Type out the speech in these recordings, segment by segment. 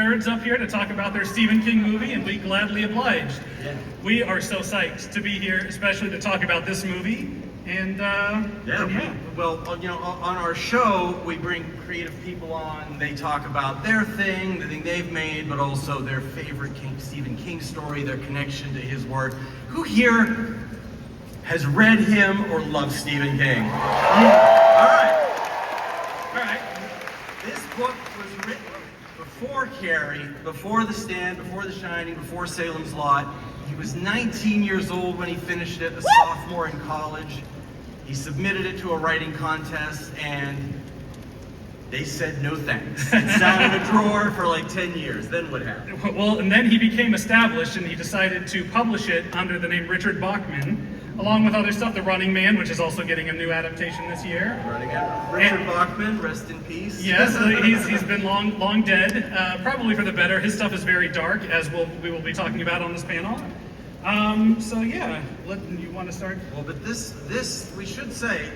nerds up here to talk about their Stephen King movie, and we gladly obliged. Yeah. We are so psyched to be here, especially to talk about this movie. And Well, you know, on our show, we bring creative people on. They talk about their thing, the thing they've made, but also their favorite Stephen King story, their connection to his work. Who here has read him or loves Stephen King? All right. This book was written before Carrie, before The Stand, before The Shining, before Salem's Lot. He was 19 years old when he finished it, a sophomore in college. He submitted it to a writing contest, and they said no thanks. It sat in a drawer for like 10 years. Then what happened? Well, and then he became established, and he decided to publish it under the name Richard Bachman, along with other stuff, The Running Man, which is also getting a new adaptation this year. Richard Bachman, rest in peace. Yes, he's been long dead, probably for the better. His stuff is very dark, as we will be talking about on this panel. So yeah, you want to start? Well, but this we should say,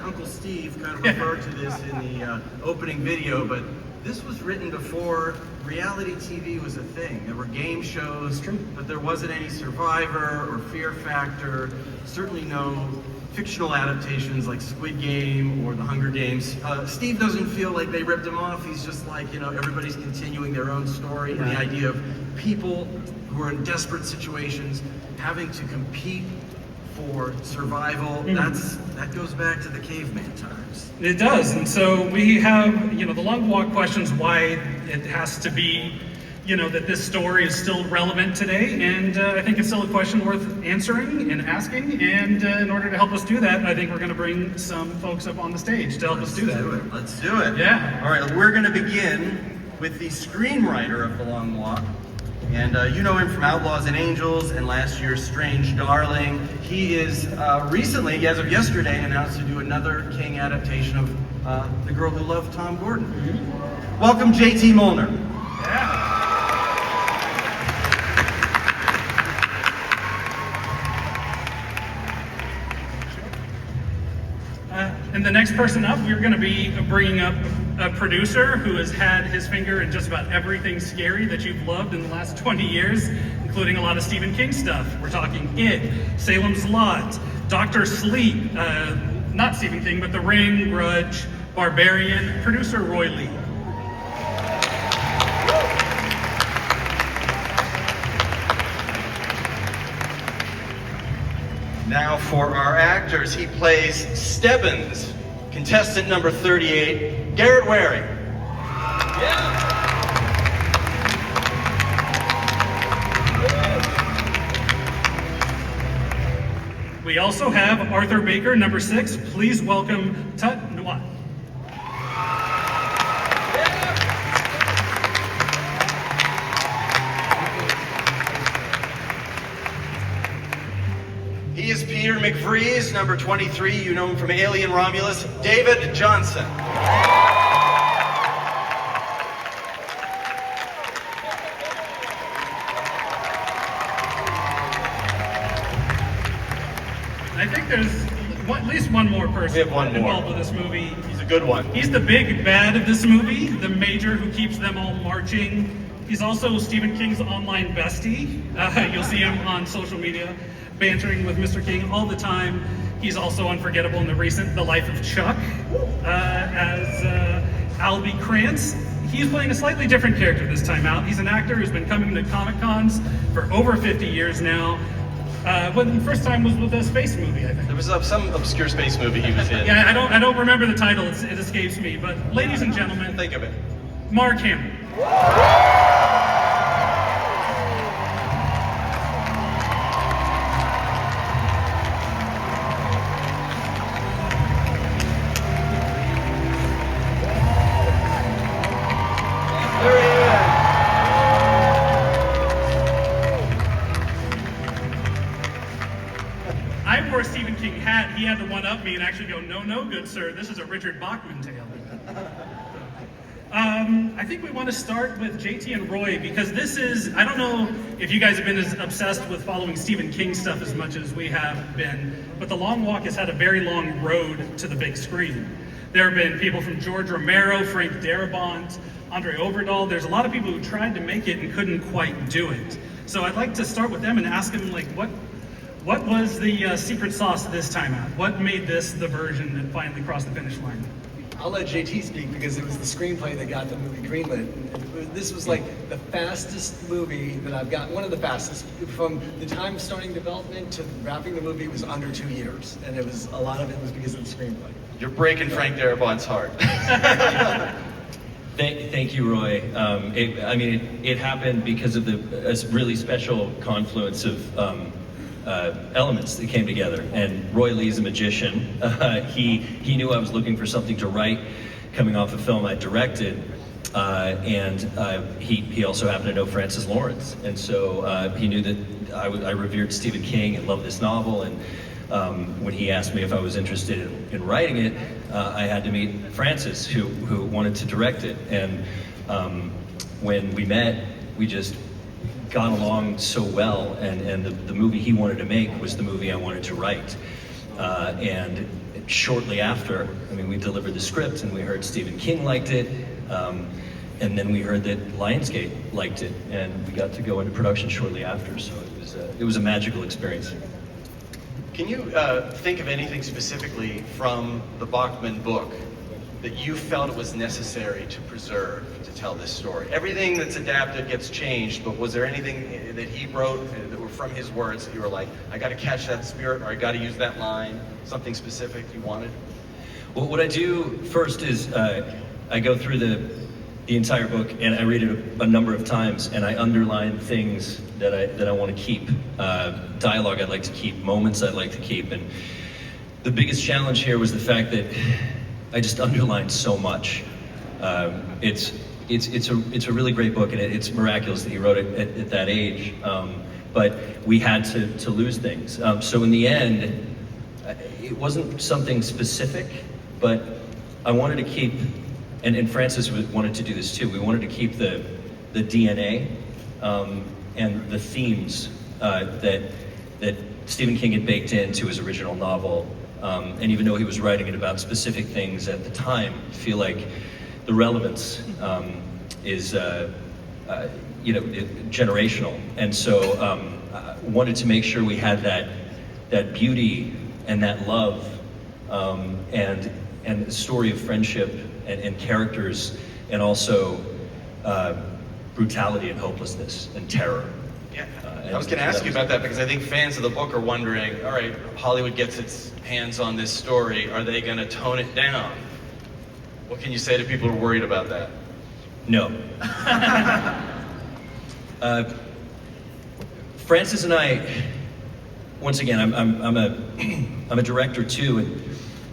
Uncle Steve kind of referred to this in the opening video, but this was written before reality TV was a thing. There were game shows, but there wasn't any Survivor or Fear Factor, certainly no fictional adaptations like Squid Game or The Hunger Games. Steve doesn't feel like they ripped him off. He's just like, you know, everybody's continuing their own story, and the idea of people who are in desperate situations having to compete for survival, that goes back to the caveman times. It does, and so we have, you know, the long walk questions why it has to be, you know, that this story is still relevant today, and I think it's still a question worth answering and asking, and in order to help us do that, I think we're going to bring some folks up on the stage to help us do that. Let's do it. Yeah. All right, we're going to begin with the screenwriter of The Long Walk. And you know him from Outlaws and Angels and last year's Strange Darling. He is recently, as of yesterday, announced to do another King adaptation of The Girl Who Loved Tom Gordon. Welcome, J.T. Molnar. Yeah. And the next person up, we're going to be bringing up a producer who has had his finger in just about everything scary that you've loved in the last 20 years, including a lot of Stephen King stuff. We're talking It, Salem's Lot, Dr. Sleep, not Stephen King, but The Ring, Grudge, Barbarian, producer Roy Lee. Now for our actors, he plays Stebbins, contestant number 38, Garrett Waring. Yeah. We also have Arthur Baker, number 6. Please welcome Tut Nwat. He is Peter McVries, number 23. You know him from Alien Romulus, David Johnson. I think there's at least one more person involved with this movie. He's a good one. He's the big bad of this movie, the major who keeps them all marching. He's also Stephen King's online bestie. You'll see him on social media bantering with Mr. King all the time. He's also unforgettable in The Life of Chuck as Albie Krantz. He's playing a slightly different character this time out. He's an actor who's been coming to Comic-Cons for over 50 years now. When the first time was with a space movie, I think. There was some obscure space movie he was in. Yeah, I don't remember the title. It escapes me. But ladies and gentlemen, think of it. Mark Hamill. I wore a Stephen King hat. He had to one-up me and actually go, no, good sir, this is a Richard Bachman tale. I think we want to start with JT and Roy because this is, I don't know if you guys have been as obsessed with following Stephen King stuff as much as we have been, but The Long Walk has had a very long road to the big screen. There have been people from George Romero, Frank Darabont, Andre Overdahl. There's a lot of people who tried to make it and couldn't quite do it. So I'd like to start with them and ask them, like, what was the secret sauce this time out? What made this the version that finally crossed the finish line? I'll let JT speak because it was the screenplay that got the movie greenlit. This was like the fastest movie that I've got, one of the fastest. From the time of starting development to wrapping the movie was under 2 years. And it was, a lot of it was because of the screenplay. You're breaking Frank Darabont's heart. Thank you, Roy. It happened because of a really special confluence of elements that came together. And Roy Lee's a magician. He knew I was looking for something to write coming off a film I directed. He also happened to know Francis Lawrence. And so he knew that I revered Stephen King and loved this novel. And when he asked me if I was interested in writing it, I had to meet Francis, who wanted to direct it. And when we met, we just got along so well, and the movie he wanted to make was the movie I wanted to write. And shortly after, we delivered the script, and we heard Stephen King liked it, and then we heard that Lionsgate liked it, and we got to go into production shortly after. So it was a magical experience. Can you think of anything specifically from the Bachman book that you felt it was necessary to preserve to tell this story? Everything that's adapted gets changed, but was there anything that he wrote that were from his words that you were like, I got to catch that spirit, or I got to use that line, something specific you wanted? Well, what I do first is I go through the entire book and I read it a number of times, and I underline things that I want to keep, dialogue I'd like to keep, moments I'd like to keep. And the biggest challenge here was the fact that I just underlined so much. It's a really great book, and it's miraculous that he wrote it at that age. But we had to lose things. So in the end, it wasn't something specific, but I wanted to keep, and Francis wanted to do this too. We wanted to keep the DNA and the themes that Stephen King had baked into his original novel. And even though he was writing it about specific things at the time, I feel like the relevance is generational. And so I wanted to make sure we had that beauty and that love and the story of friendship and characters, and also brutality and hopelessness and terror. Yeah, I was going to ask you about that because I think fans of the book are wondering, all right, Hollywood gets its hands on this story, are they going to tone it down? What can you say to people who are worried about that? No. Francis and I, once again, I'm a director too,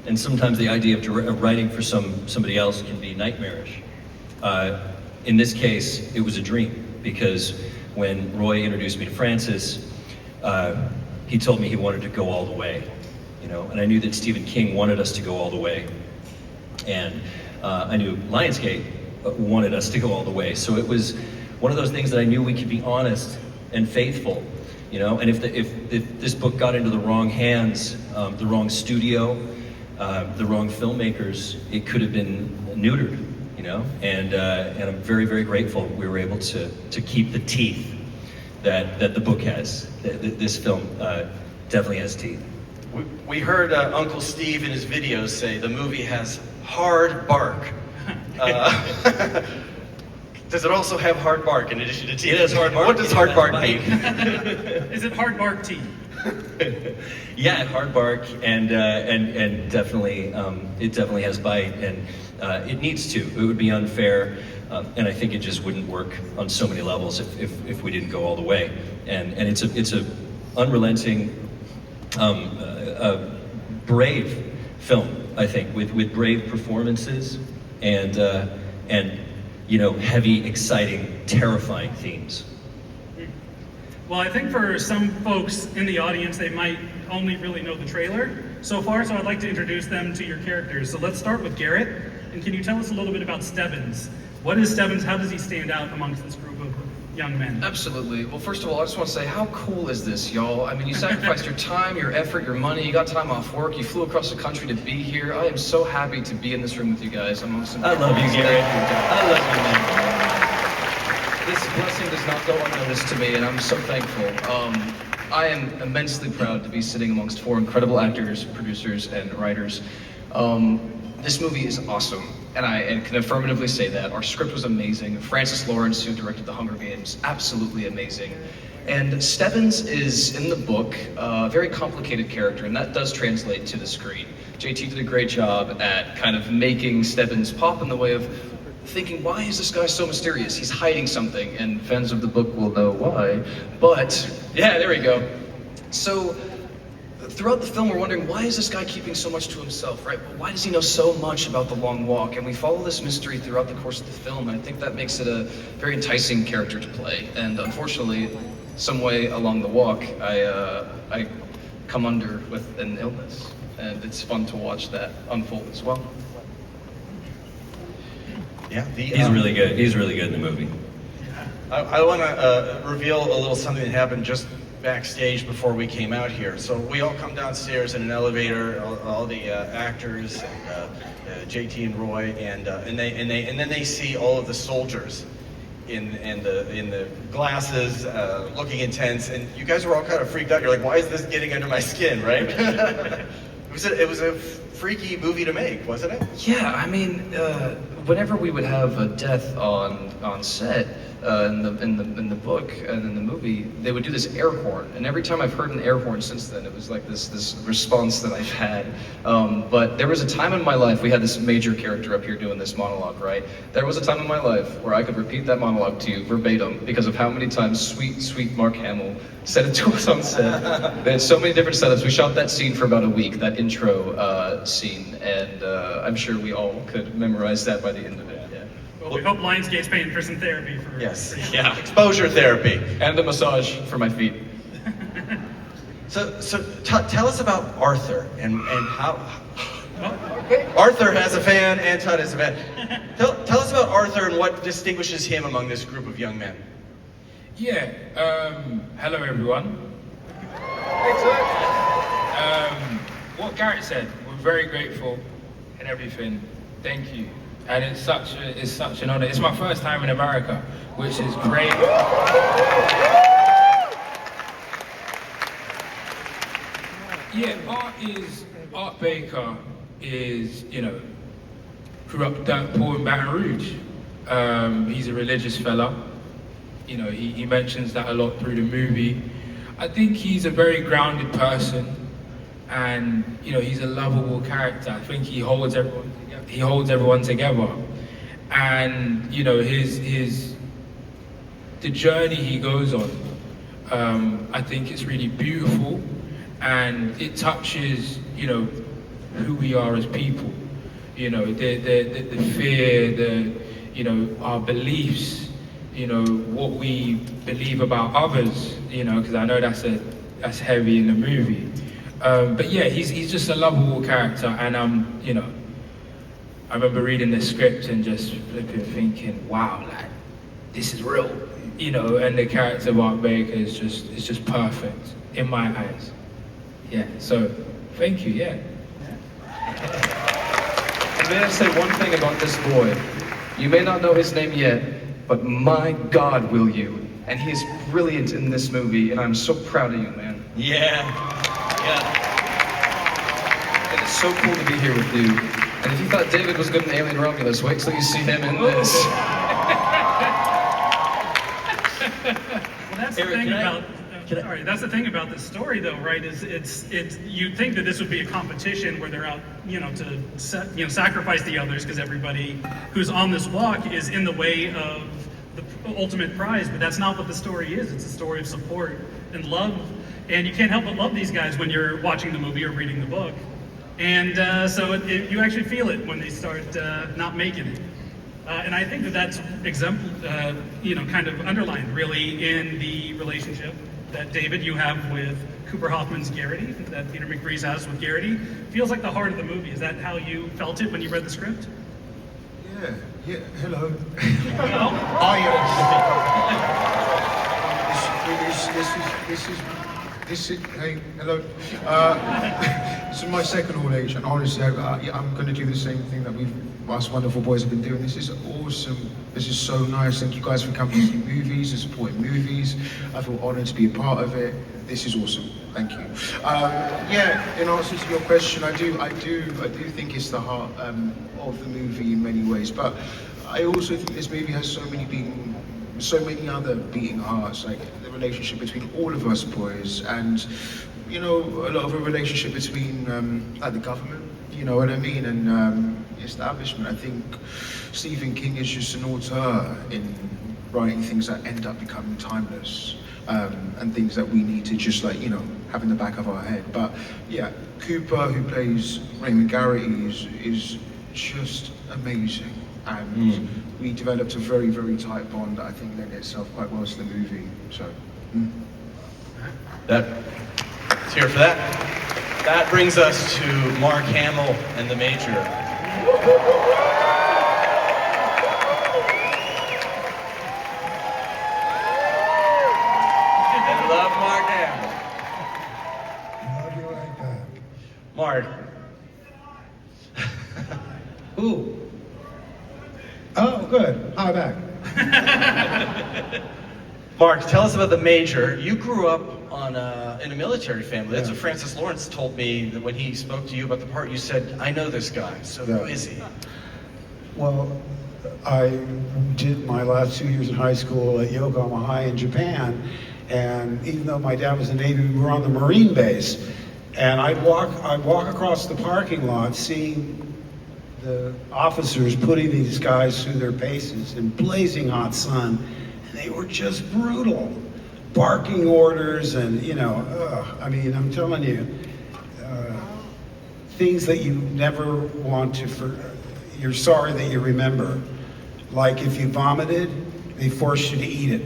and sometimes the idea of writing for somebody else can be nightmarish. In this case, it was a dream, because when Roy introduced me to Francis, he told me he wanted to go all the way, and I knew that Stephen King wanted us to go all the way, and I knew Lionsgate wanted us to go all the way. So it was one of those things that I knew we could be honest and faithful, and if this book got into the wrong hands, the wrong studio, the wrong filmmakers, it could have been neutered. And I'm very, very grateful we were able to keep the teeth that the book has. This film definitely has teeth. We heard Uncle Steve in his videos say the movie has hard bark. Does it also have hard bark in addition to teeth? It has hard bark. What does hard bark mean? Is it hard bark teeth? Yeah, hard bark, and definitely it definitely has bite, and it needs to. It would be unfair, and I think it just wouldn't work on so many levels if we didn't go all the way. And it's a unrelenting, brave film, I think, with brave performances and heavy, exciting, terrifying themes. Well, I think for some folks in the audience, they might only really know the trailer so far, so I'd like to introduce them to your characters. So let's start with Garrett, and can you tell us a little bit about Stebbins? What is Stebbins? How does he stand out amongst this group of young men? Absolutely. Well, first of all, I just want to say, how cool is this, y'all? I mean, you sacrificed your time, your effort, your money, you got time off work, you flew across the country to be here. I am so happy to be in this room with you guys. I'm some I love you, Garrett. I love you, man. This blessing does not go unnoticed to me, and I'm so thankful. I am immensely proud to be sitting amongst 4 incredible actors, producers, and writers. This movie is awesome, and I can affirmatively say that. Our script was amazing. Francis Lawrence, who directed The Hunger Games, absolutely amazing. And Stebbins is, in the book, a very complicated character, and that does translate to the screen. JT did a great job at kind of making Stebbins pop in the way of thinking, why is this guy so mysterious? He's hiding something, and fans of the book will know why. But, yeah, there we go. So, throughout the film, we're wondering, why is this guy keeping so much to himself, right? Well, why does he know so much about the long walk? And we follow this mystery throughout the course of the film, and I think that makes it a very enticing character to play. And unfortunately, some way along the walk, I come under with an illness, and it's fun to watch that unfold as well. Yeah, He's really good. He's really good in the movie. I want to reveal a little something that happened just backstage before we came out here. So we all come downstairs in an elevator, all the actors, and JT and Roy, and then they see all of the soldiers in the glasses, looking intense, and you guys were all kind of freaked out. You're like, why is this getting under my skin, right? It was a freaky movie to make, wasn't it? Yeah, I mean, whenever we would have a death on set, in the book and in the movie, they would do this air horn, and every time I've heard an air horn since then, it was like this response that I've had. But there was a time in my life, we had this major character up here doing this monologue, right? There was a time in my life where I could repeat that monologue to you verbatim because of how many times sweet Mark Hamill said it to us on set. They had so many different setups. We shot that scene for about a week, that intro scene, and I'm sure we all could memorize that by the end of it. Yeah. Well, we hope Lionsgate's paying for some therapy for Yes. Yeah. Exposure therapy. And a massage for my feet. So tell us about Arthur and how. Arthur has a fan and Todd has a fan. Tell us about Arthur and what distinguishes him among this group of young men. Yeah, hello everyone. What Garrett said, we're very grateful and everything. Thank you. And it's such an honor. It's my first time in America, which is great. Yeah, Art Baker is, grew up down poor in Baton Rouge. He's a religious fella. He mentions that a lot through the movie. I think he's a very grounded person, and he's a lovable character. I think he holds everyone together, and the journey he goes on. I think it's really beautiful, and it touches who we are as people. The fear, our beliefs. What we believe about others, because I know that's heavy in the movie. But yeah, he's just a lovable character, and I remember reading the script and just thinking, wow, like this is real, and the character of Art Baker is just perfect in my eyes. Yeah, so thank you, yeah. And may I say one thing about this boy? You may not know his name yet, but my God, will you? And he is brilliant in this movie, and I'm so proud of you, man. Yeah. And it's so cool to be here with you. And if you thought David was good in Alien Romulus, wait till you see him in this. Well, that's the thing about. Sorry, that's the thing about this story, though, right? Is it's you'd think that this would be a competition where they're out, to sacrifice the others because everybody who's on this walk is in the way of the ultimate prize, but that's not what the story is. It's a story of support and love, and you can't help but love these guys when you're watching the movie or reading the book, and so you actually feel it when they start not making it. And I think that's kind of underlined really in the relationship that David, you have with Cooper Hoffman's Garrett, that Peter McBreeze has with Garrett, feels like the heart of the movie. Is that how you felt it when you read the script? Yeah, hello. Well, I Hey, hello. This is my second all age, and honestly, I'm going to do the same thing that us wonderful boys have been doing. This is awesome. This is so nice. Thank you guys for coming to see movies and supporting movies. I feel honoured to be a part of it. This is awesome. Thank you. Yeah, in answer to your question, I do think it's the heart of the movie in many ways, but I also think this movie has so many other beating hearts, like the relationship between all of us boys, and a lot of a relationship between like the government, you know what I mean, and the establishment. I think Stephen King is just an auteur in writing things that end up becoming timeless, and things that we need to just have in the back of our head. But yeah, Cooper, who plays Raymond Garrett, is just amazing. And we developed a very, very tight bond that I think lent itself quite well to the movie. So, Let's hear for that. That brings us to Mark Hamill and the Major. I love Mark Hamill. Love you right back. Mark. Ooh. Oh, good. Hi, back. Mark, tell us about the Major. You grew up in a military family. That's what Francis Lawrence told me that when he spoke to you about the part. You said, "I know this guy." So who is he? Well, I did my last 2 years in high school at Yokohama High in Japan, and even though my dad was in the Navy, we were on the Marine base, and I'd walk across the parking lot, seeing the officers putting these guys through their paces in blazing hot sun, and they were just brutal, barking orders, and I mean, I'm telling you, things that you never want to you're sorry that you remember. Like if you vomited, they forced you to eat it.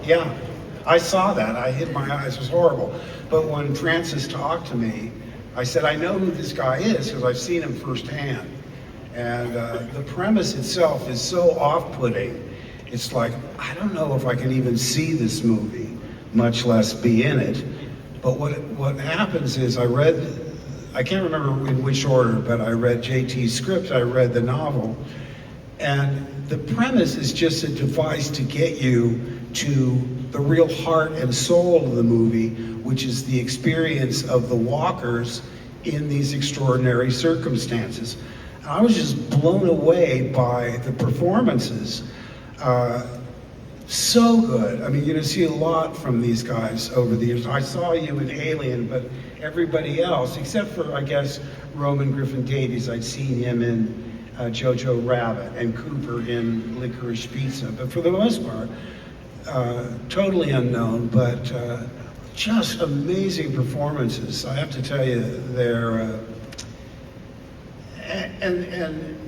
Yeah, I saw that. I hid my eyes. It was horrible. But when Francis talked to me, I said, I know who this guy is because I've seen him firsthand. And the premise itself is so off-putting. It's like, I don't know if I can even see this movie, much less be in it. But what happens is I can't remember in which order, but I read JT's script, I read the novel, and the premise is just a device to get you to the real heart and soul of the movie, which is the experience of the walkers in these extraordinary circumstances. And I was just blown away by the performances. So good. I mean, you see a lot from these guys over the years. I saw you in Alien, but everybody else, except for, I guess, Roman Griffin Davies, I'd seen him in Jojo Rabbit and Cooper in Licorice Pizza. But for the most part, totally unknown, but just amazing performances. I have to tell you, they're and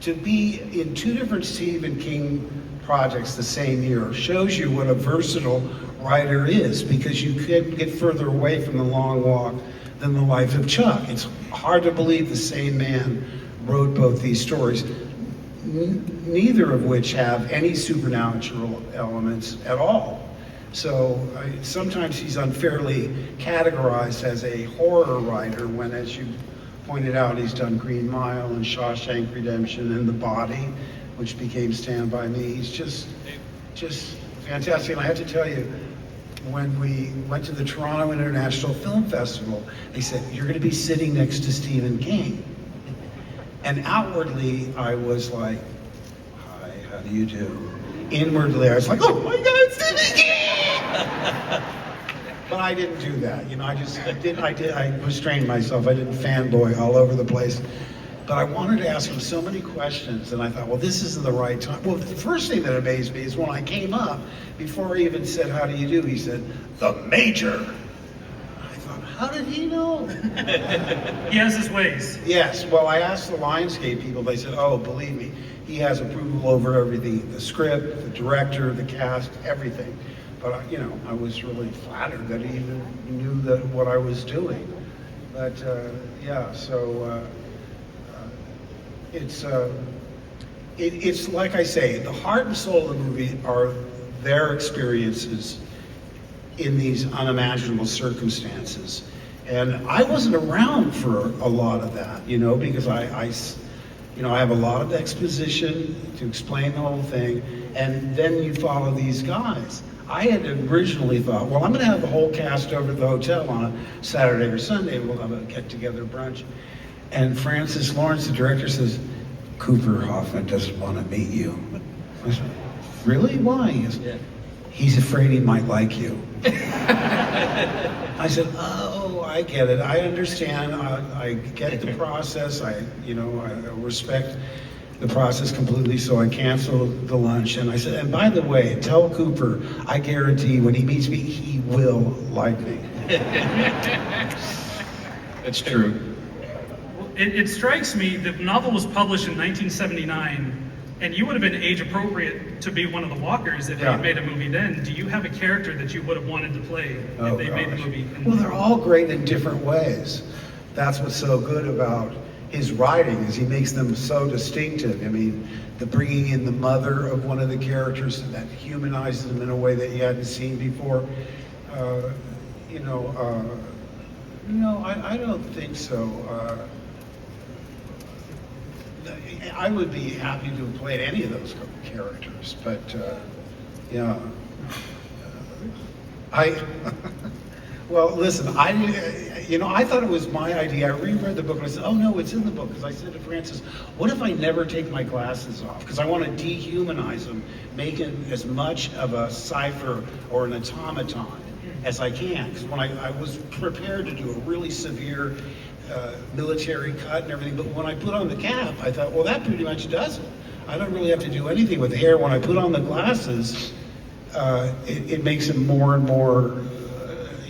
to be in two different Stephen King projects the same year shows you what a versatile writer is, because you couldn't get further away from The Long Walk than The Life of Chuck. It's hard to believe the same man wrote both these stories, neither of which have any supernatural elements at all. So sometimes he's unfairly categorized as a horror writer when, as you pointed out, he's done Green Mile and Shawshank Redemption and The Body, which became Stand By Me. He's just fantastic. And I have to tell you, when we went to the Toronto International Film Festival, they said, you're going to be sitting next to Stephen King. And outwardly, I was like, hi, how do you do? Inwardly, I was like, oh my God, Stephen King! But I didn't do that. I restrained myself. I didn't fanboy all over the place. But I wanted to ask him so many questions, and I thought, well, this isn't the right time. Well, the first thing that amazed me is when I came up, before he even said, how do you do, he said, the Major. I thought, how did he know? He has his ways. Yes, well, I asked the Lionsgate people, they said, oh, believe me, he has approval over everything, the script, the director, the cast, everything. But, I was really flattered that he even knew what I was doing. But, it's like I say, the heart and soul of the movie are their experiences in these unimaginable circumstances. And I wasn't around for a lot of that, you know, because I have a lot of exposition to explain the whole thing, and then you follow these guys. I had originally thought, well, I'm going to have the whole cast over at the hotel on a Saturday or Sunday. We'll have a get-together brunch. And Francis Lawrence, the director, says, Cooper Hoffman doesn't want to meet you. I said, really? Why? He goes, he's afraid he might like you. I said, oh, I get it. I understand. I get the process. I respect the process completely, so I canceled the lunch. And I said, and by the way, tell Cooper, I guarantee when he meets me, he will like me. It's true. It strikes me the novel was published in 1979, and you would have been age appropriate to be one of the walkers if you had made a movie then. Do you have a character that you would have wanted to play if they made the movie? Well, they're all great in different ways. That's what's so good about his writing, is he makes them so distinctive. I mean, the bringing in the mother of one of the characters that humanizes them in a way that you hadn't seen before. I don't think so. I would be happy to have played any of those characters, but well, listen, I thought it was my idea. I reread the book and I said, oh no, it's in the book. Because I said to Francis, what if I never take my glasses off? Because I want to dehumanize them, make it as much of a cipher or an automaton as I can. Because when I was prepared to do a really severe military cut and everything, but when I put on the cap, I thought, well, that pretty much does it. I don't really have to do anything with the hair. When I put on the glasses, it makes him more and more,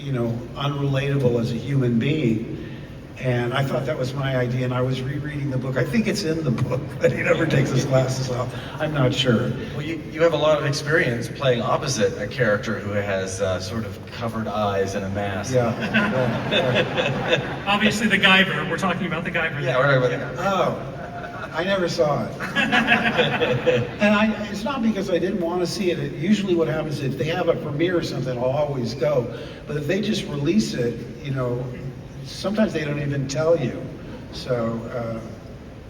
unrelatable as a human being. And I thought that was my idea, and I was rereading the book. I think it's in the book that he never takes his glasses off. I'm not sure. Well, you have a lot of experience playing opposite a character who has sort of covered eyes and a mask. Yeah. Obviously, the Guyver. We're talking about the Guyver. Yeah, we're talking about that. Oh, I never saw it. And it's not because I didn't want to see it. Usually what happens is if they have a premiere or something, I'll always go. But if they just release it, sometimes they don't even tell you. So,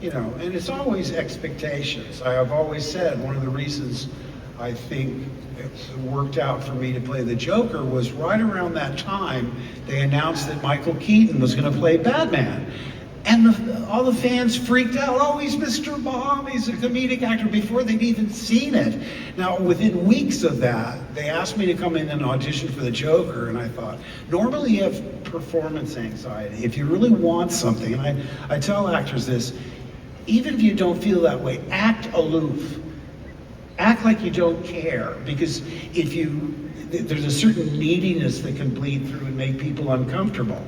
and it's always expectations. I have always said one of the reasons I think it worked out for me to play the Joker was right around that time they announced that Michael Keaton was going to play Batman. And all the fans freaked out. Oh, he's Mr. Mom, he's a comedic actor, before they'd even seen it. Now, within weeks of that, they asked me to come in and audition for the Joker, and I thought, normally you have performance anxiety. If you really want something, and I tell actors this, even if you don't feel that way, act aloof. Act like you don't care, because there's a certain neediness that can bleed through and make people uncomfortable.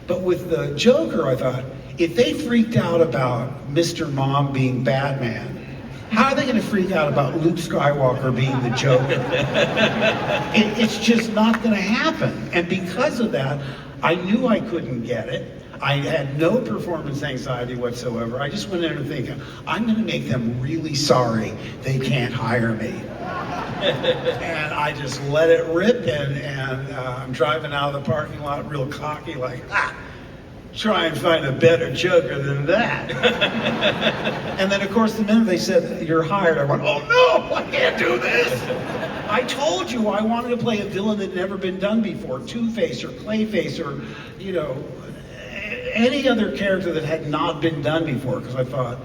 But with the Joker, I thought, if they freaked out about Mr. Mom being Batman, how are they going to freak out about Luke Skywalker being the Joker? It's just not going to happen. And because of that, I knew I couldn't get it. I had no performance anxiety whatsoever. I just went in there thinking, I'm going to make them really sorry they can't hire me. And I just let it rip, and I'm driving out of the parking lot real cocky, like, try and find a better Joker than that. And then, of course, the minute they said, you're hired, I went, oh no, I can't do this. I told you I wanted to play a villain that had never been done before, Two-Face or Clayface or, any other character that had not been done before, because I thought,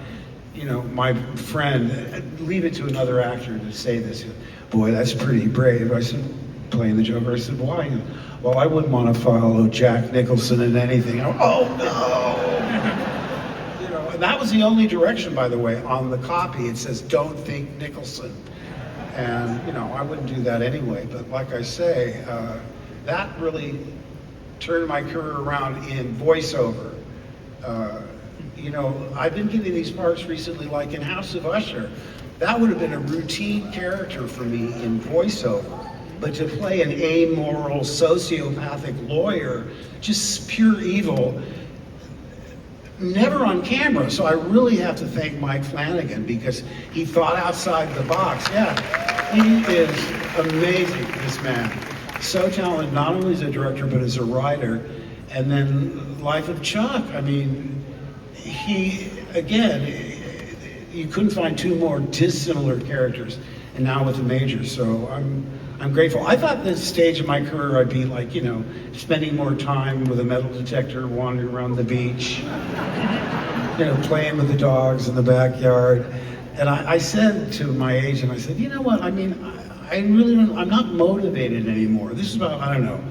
my friend, leave it to another actor to say this. Boy, that's pretty brave. I said, playing the Joker. I said, why? Well, I wouldn't want to follow Jack Nicholson in anything. Oh no! And that was the only direction, by the way, on the copy. It says, don't think Nicholson. And, I wouldn't do that anyway. But like I say, that really turned my career around in voiceover. I've been getting these parts recently, like in House of Usher. That would have been a routine character for me in voiceover. But to play an amoral, sociopathic lawyer, just pure evil, never on camera. So I really have to thank Mike Flanagan, because he thought outside the box. Yeah. He is amazing, this man. So talented, not only as a director, but as a writer. And then Life of Chuck, I mean, he, again, you couldn't find two more dissimilar characters, and now with the Major, so I'm grateful. I thought this stage of my career I'd be like, you know, spending more time with a metal detector, wandering around the beach, you know, playing with the dogs in the backyard. And I said to my agent, I said, you know what, I mean, I really don't, I'm not motivated anymore. This is about, I don't know,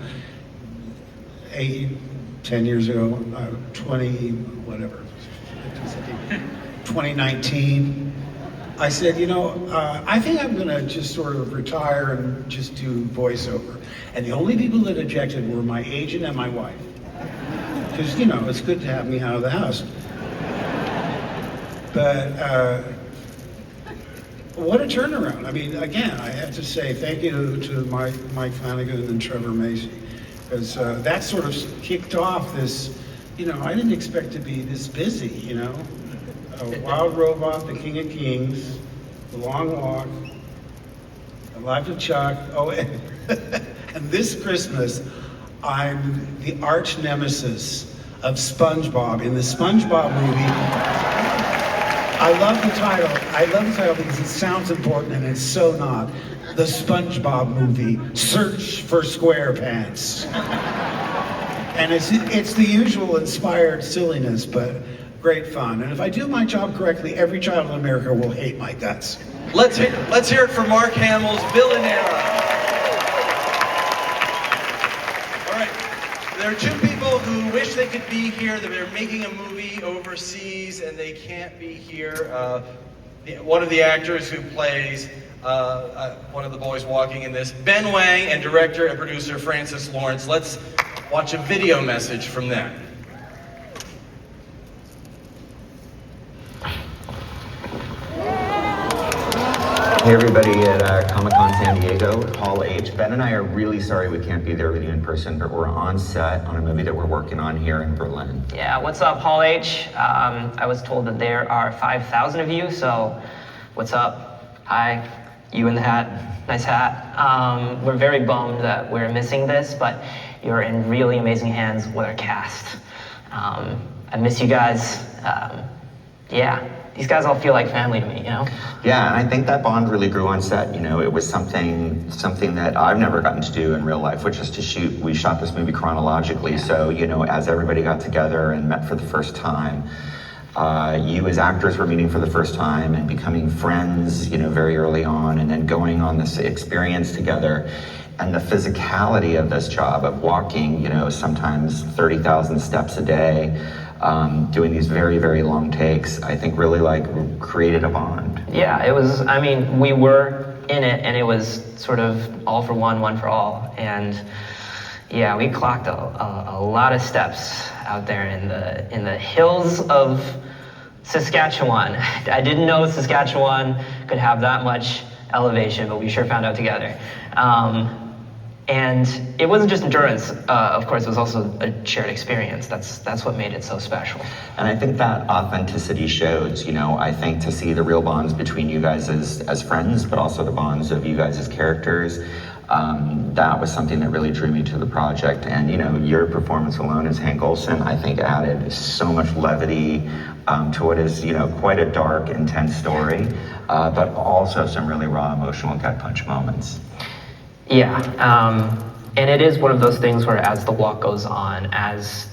10 years ago, 20, whatever, 2019. I said, you know, I think I'm gonna just sort of retire and just do voiceover. And the only people that objected were my agent and my wife. Because, you know, it's good to have me out of the house. But what a turnaround. I mean, again, I have to say thank you to Mike Flanagan and Trevor Macy. Because that sort of kicked off this, you know, I didn't expect to be this busy, you know. Wild Robot, The King of Kings, The Long Walk, The Life of Chuck. Oh, and this Christmas, I'm the arch nemesis of SpongeBob in the SpongeBob movie. I love the title. I love the title because it sounds important and it's so not. The SpongeBob movie, Search for SquarePants. And it's the usual inspired silliness, but great fun. And if I do my job correctly, every child in America will hate my guts. Let's hear it for Mark Hamill's Villanera. All right, there are two people who wish they could be here. They're making a movie overseas and they can't be here. One of the actors who plays one of the boys walking in this, Ben Wang, and director and producer Francis Lawrence. Let's watch a video message from them. Hey everybody at Comic-Con San Diego, Hall H. Ben and I are really sorry we can't be there with you in person, but we're on set on a movie that we're working on here in Berlin. Yeah, what's up, Hall H? I was told that there are 5,000 of you, so what's up? Hi, you in the hat, nice hat. We're very bummed that we're missing this, but you're in really amazing hands with our cast. I miss you guys. Yeah. These guys all feel like family to me, you know? Yeah, and I think that bond really grew on set. You know, it was something that I've never gotten to do in real life, which is to shoot. We shot this movie chronologically, so, you know, as everybody got together and met for the first time, you as actors were meeting for the first time and becoming friends, you know, very early on, and then going on this experience together. And the physicality of this job of walking, you know, sometimes 30,000 steps a day, doing these very, very long takes, I think really like created a bond. Yeah, it was, I mean, we were in it and it was sort of all for one, one for all. And yeah, we clocked a lot of steps out there in the hills of Saskatchewan. I didn't know Saskatchewan could have that much elevation, but we sure found out together. And it wasn't just endurance, of course, it was also a shared experience. That's what made it so special. And I think that authenticity shows, you know, I think to see the real bonds between you guys as friends, but also the bonds of you guys as characters, that was something that really drew me to the project. And, you know, your performance alone as Hank Olson, I think added so much levity to what is, you know, quite a dark, intense story, but also some really raw, emotional gut punch moments. Yeah, and it is one of those things where as the walk goes on, as